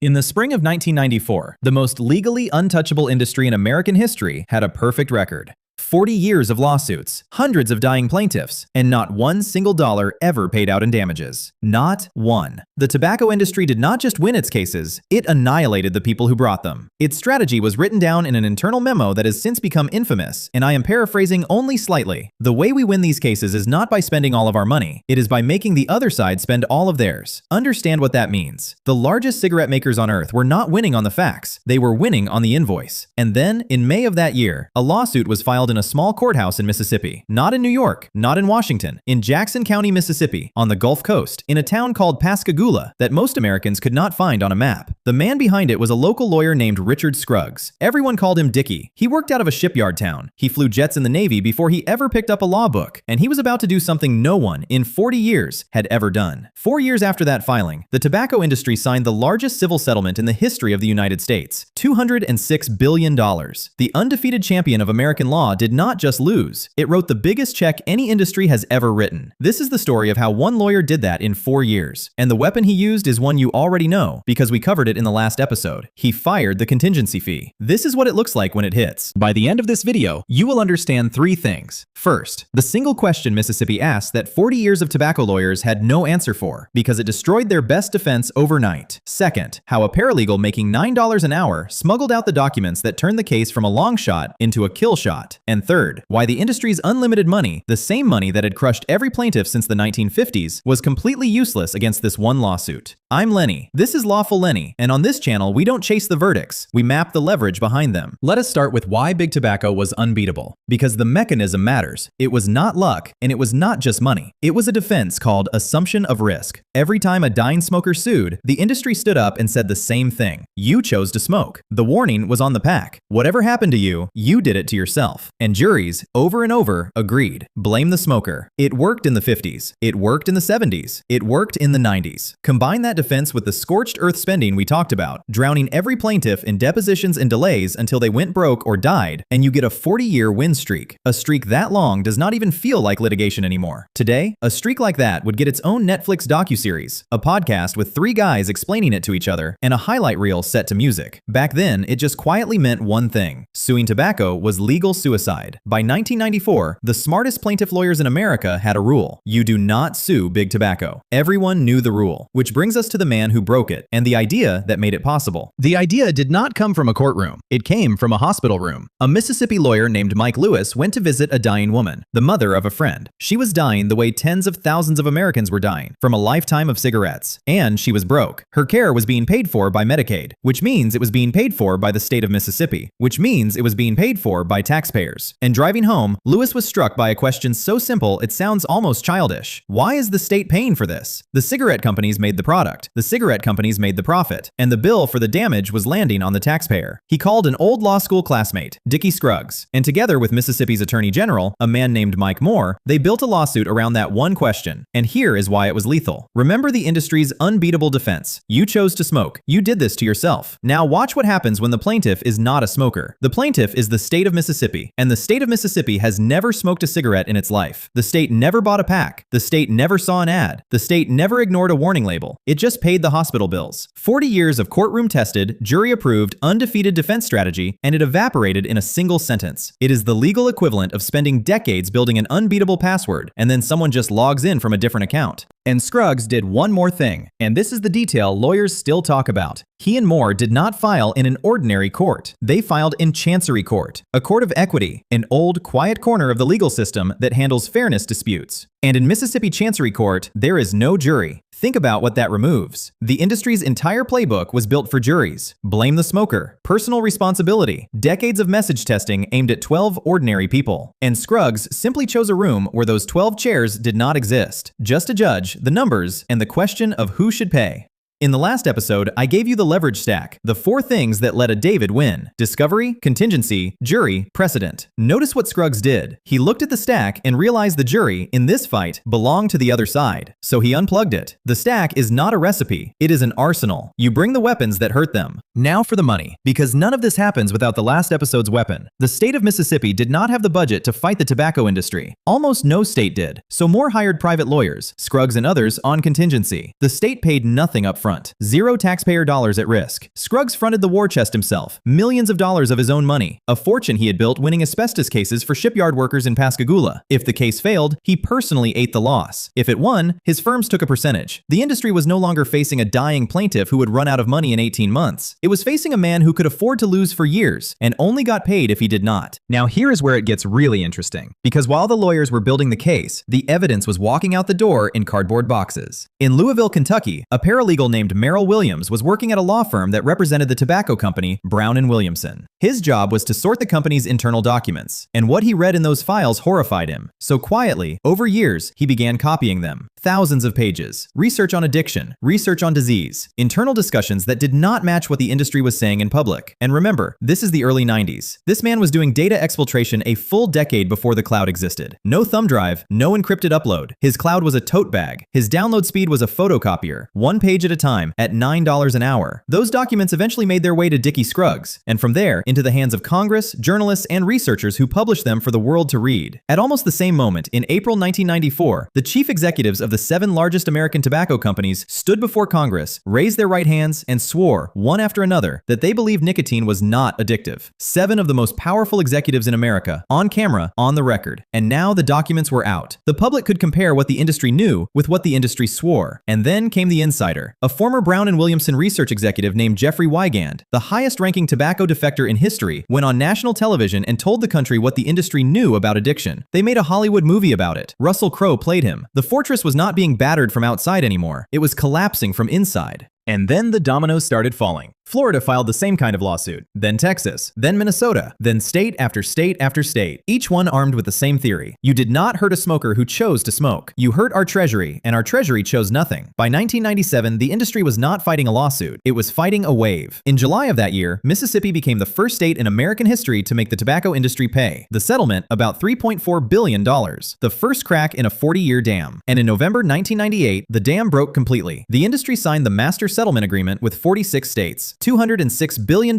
In the spring of 1994, the most legally untouchable industry in American history had a perfect record. 40 years of lawsuits, hundreds of dying plaintiffs, and not one single dollar ever paid out in damages. Not one. The tobacco industry did not just win its cases, it annihilated the people who brought them. Its strategy was written down in an internal memo that has since become infamous, and I am paraphrasing only slightly. The way we win these cases is not by spending all of our money, it is by making the other side spend all of theirs. Understand what that means. The largest cigarette makers on earth were not winning on the facts, they were winning on the invoice. And then, in May of that year, a lawsuit was filed in a small courthouse in Mississippi. Not in New York, not in Washington, in Jackson County, Mississippi, on the Gulf Coast, in a town called Pascagoula that most Americans could not find on a map. The man behind it was a local lawyer named Richard Scruggs. Everyone called him Dickie. He worked out of a shipyard town. He flew jets in the Navy before he ever picked up a law book, and he was about to do something no one in 40 years had ever done. 4 years after that filing, the tobacco industry signed the largest civil settlement in the history of the United States, $206 billion. The undefeated champion of American law did not just lose, it wrote the biggest check any industry has ever written. This is the story of how one lawyer did that in 4 years. And the weapon he used is one you already know, because we covered it in the last episode. He fired the contingency fee. This is what it looks like when it hits. By the end of this video, you will understand 3 things. First, the single question Mississippi asked that 40 years of tobacco lawyers had no answer for, because it destroyed their best defense overnight. Second, how a paralegal making $9 an hour smuggled out the documents that turned the case from a long shot into a kill shot. And third, why the industry's unlimited money, the same money that had crushed every plaintiff since the 1950s, was completely useless against this one lawsuit. I'm Lenny. This is Lawful Lenny, and on this channel, we don't chase the verdicts, we map the leverage behind them. Let us start with why big tobacco was unbeatable. Because the mechanism matters. It was not luck, and it was not just money. It was a defense called assumption of risk. Every time a dying smoker sued, the industry stood up and said the same thing. You chose to smoke. The warning was on the pack. Whatever happened to you, you did it to yourself. And juries, over and over, agreed. Blame the smoker. It worked in the 50s. It worked in the 70s. It worked in the 90s. Combine that defense with the scorched earth spending we talked about, drowning every plaintiff in depositions and delays until they went broke or died, and you get a 40-year win streak. A streak that long does not even feel like litigation anymore. Today, a streak like that would get its own Netflix docuseries, a podcast with 3 guys explaining it to each other, and a highlight reel set to music. Back then, it just quietly meant one thing. Suing tobacco was legal suicide. By 1994, the smartest plaintiff lawyers in America had a rule. You do not sue big tobacco. Everyone knew the rule, which brings us to the man who broke it, and the idea that made it possible. The idea did not come from a courtroom. It came from a hospital room. A Mississippi lawyer named Mike Lewis went to visit a dying woman, the mother of a friend. She was dying the way tens of thousands of Americans were dying, from a lifetime of cigarettes. And she was broke. Her care was being paid for by Medicaid, which means it was being paid for by the state of Mississippi, which means it was being paid for by taxpayers. And driving home, Lewis was struck by a question so simple it sounds almost childish. Why is the state paying for this? The cigarette companies made the product. The cigarette companies made the profit. And the bill for the damage was landing on the taxpayer. He called an old law school classmate, Dickie Scruggs, and together with Mississippi's Attorney General, a man named Mike Moore, they built a lawsuit around that one question. And here is why it was lethal. Remember the industry's unbeatable defense. You chose to smoke. You did this to yourself. Now watch what happens when the plaintiff is not a smoker. The plaintiff is the state of Mississippi, and the state of Mississippi has never smoked a cigarette in its life. The state never bought a pack. The state never saw an ad. The state never ignored a warning label. It just paid the hospital bills. 40 years of courtroom-tested, jury-approved, undefeated defense strategy, and it evaporated in a single sentence. It is the legal equivalent of spending decades building an unbeatable password, and then someone just logs in from a different account. And Scruggs did one more thing, and this is the detail lawyers still talk about. He and Moore did not file in an ordinary court. They filed in Chancery Court, a court of equity, an old, quiet corner of the legal system that handles fairness disputes. And in Mississippi Chancery Court, there is no jury. Think about what that removes. The industry's entire playbook was built for juries. Blame the smoker, personal responsibility, decades of message testing aimed at 12 ordinary people. And Scruggs simply chose a room where those 12 chairs did not exist. Just a judge, the numbers, and the question of who should pay. In the last episode, I gave you the leverage stack, the 4 things that let a David win: discovery, contingency, jury, precedent. Notice what Scruggs did. He looked at the stack and realized the jury, in this fight, belonged to the other side. So he unplugged it. The stack is not a recipe, it is an arsenal. You bring the weapons that hurt them. Now for the money, because none of this happens without the last episode's weapon. The state of Mississippi did not have the budget to fight the tobacco industry. Almost no state did, so more hired private lawyers, Scruggs and others, on contingency. The state paid nothing up front. Zero taxpayer dollars at risk. Scruggs fronted the war chest himself, millions of dollars of his own money, a fortune he had built winning asbestos cases for shipyard workers in Pascagoula. If the case failed, he personally ate the loss. If it won, his firms took a percentage. The industry was no longer facing a dying plaintiff who would run out of money in 18 months. It was facing a man who could afford to lose for years and only got paid if he did not. Now here is where it gets really interesting, because while the lawyers were building the case, the evidence was walking out the door in cardboard boxes. In Louisville, Kentucky, a paralegal named Merrill Williams was working at a law firm that represented the tobacco company Brown & Williamson. His job was to sort the company's internal documents, and what he read in those files horrified him. So quietly, over years, he began copying them. Thousands of pages, research on addiction, research on disease, internal discussions that did not match what the industry was saying in public. And remember, this is the early 90s. This man was doing data exfiltration a full decade before the cloud existed. No thumb drive, no encrypted upload. His cloud was a tote bag. His download speed was a photocopier, one page at a time, at $9 an hour. Those documents eventually made their way to Dickie Scruggs, and from there, into the hands of Congress, journalists, and researchers who published them for the world to read. At almost the same moment, in April 1994, the chief executives of the 7 largest American tobacco companies stood before Congress, raised their right hands, and swore, one after another, that they believed nicotine was not addictive. 7 of the most powerful executives in America, on camera, on the record. And now the documents were out. The public could compare what the industry knew with what the industry swore. And then came the insider, a former Brown & Williamson research executive named Jeffrey Wigand, the highest-ranking tobacco defector in history, went on national television and told the country what the industry knew about addiction. They made a Hollywood movie about it. Russell Crowe played him. The fortress was not being battered from outside anymore. It was collapsing from inside. And then the dominoes started falling. Florida filed the same kind of lawsuit, then Texas, then Minnesota, then state after state after state, each one armed with the same theory. You did not hurt a smoker who chose to smoke. You hurt our treasury, and our treasury chose nothing. By 1997, the industry was not fighting a lawsuit. It was fighting a wave. In July of that year, Mississippi became the first state in American history to make the tobacco industry pay. The settlement, about $3.4 billion. The first crack in a 40-year dam. And in November 1998, the dam broke completely. The industry signed the Master Settlement Agreement with 46 states. $206 billion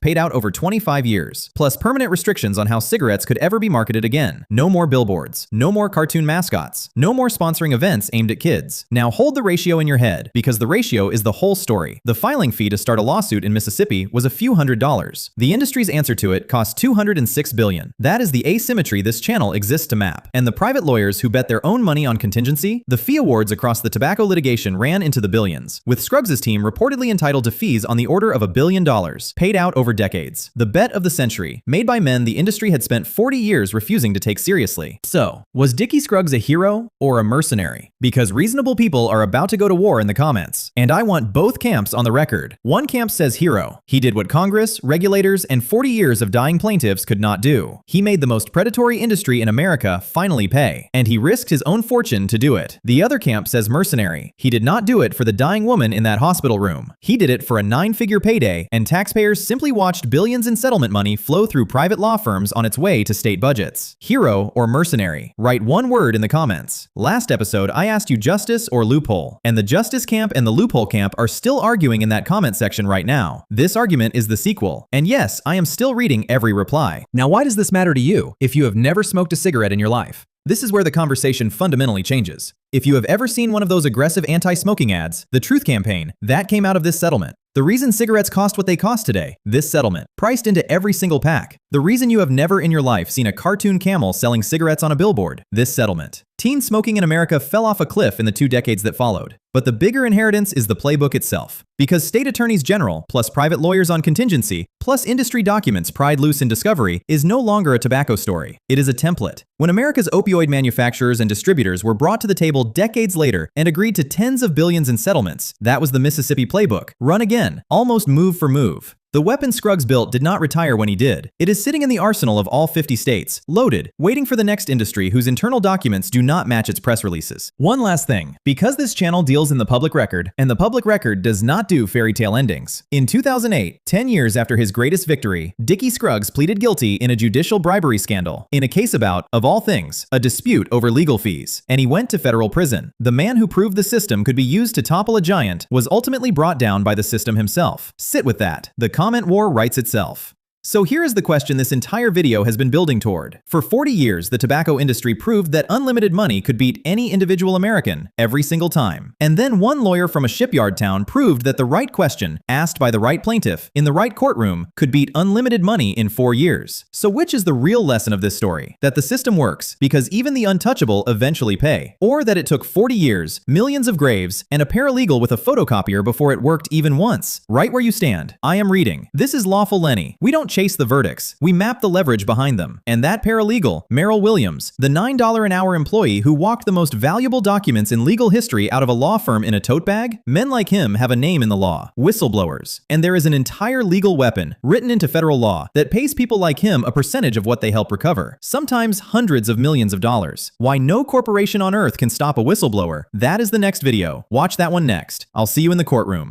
paid out over 25 years, plus permanent restrictions on how cigarettes could ever be marketed again. No more billboards, no more cartoon mascots, no more sponsoring events aimed at kids. Now hold the ratio in your head, because the ratio is the whole story. The filing fee to start a lawsuit in Mississippi was a few $100s. The industry's answer to it cost $206 billion. That is the asymmetry this channel exists to map. And the private lawyers who bet their own money on contingency, the fee awards across the tobacco litigation ran into the billions, with Scruggs' team reportedly entitled to fees on the order of $1 billion, paid out over decades. The bet of the century, made by men the industry had spent 40 years refusing to take seriously. So, was Dickie Scruggs a hero or a mercenary? Because reasonable people are about to go to war in the comments, and I want both camps on the record. One camp says hero. He did what Congress, regulators, and 40 years of dying plaintiffs could not do. He made the most predatory industry in America finally pay, and he risked his own fortune to do it. The other camp says mercenary. He did not do it for the dying woman in that hospital room. He did it for a 9-figure payday, and taxpayers simply watched billions in settlement money flow through private law firms on its way to state budgets. Hero or mercenary? Write one word in the comments. Last episode, I asked you justice or loophole, and the justice camp and the loophole camp are still arguing in that comment section right now. This argument is the sequel, and yes, I am still reading every reply. Now, why does this matter to you if you have never smoked a cigarette in your life? This is where the conversation fundamentally changes. If you have ever seen one of those aggressive anti-smoking ads, the Truth Campaign, that came out of this settlement. The reason cigarettes cost what they cost today, this settlement, priced into every single pack. The reason you have never in your life seen a cartoon camel selling cigarettes on a billboard, this settlement. Teen smoking in America fell off a cliff in the 2 decades that followed. But the bigger inheritance is the playbook itself. Because state attorneys general, plus private lawyers on contingency, plus industry documents pried loose in discovery, is no longer a tobacco story. It is a template. When America's opioid manufacturers and distributors were brought to the table decades later and agreed to tens of billions in settlements, that was the Mississippi playbook. Run again, almost move for move. The weapon Scruggs built did not retire when he did. It is sitting in the arsenal of all 50 states, loaded, waiting for the next industry whose internal documents do not match its press releases. One last thing, because this channel deals deals in the public record, and the public record does not do fairy tale endings. In 2008, 10 years after his greatest victory, Dickie Scruggs pleaded guilty in a judicial bribery scandal, in a case about, of all things, a dispute over legal fees, and he went to federal prison. The man who proved the system could be used to topple a giant was ultimately brought down by the system himself. Sit with that. The comment war writes itself. So here is the question this entire video has been building toward. For 40 years, the tobacco industry proved that unlimited money could beat any individual American every single time. And then one lawyer from a shipyard town proved that the right question, asked by the right plaintiff, in the right courtroom, could beat unlimited money in 4 years. So which is the real lesson of this story? That the system works because even the untouchable eventually pay. Or that it took 40 years, millions of graves, and a paralegal with a photocopier before it worked even once. Right where you stand. I am reading. This is Lawful Lenny. We don't chase the verdicts. We map the leverage behind them. And that paralegal, Merrill Williams, the $9 an hour employee who walked the most valuable documents in legal history out of a law firm in a tote bag? Men like him have a name in the law: whistleblowers. And there is an entire legal weapon written into federal law that pays people like him a percentage of what they help recover, sometimes hundreds of millions of dollars. Why no corporation on earth can stop a whistleblower? That is the next video. Watch that one next. I'll see you in the courtroom.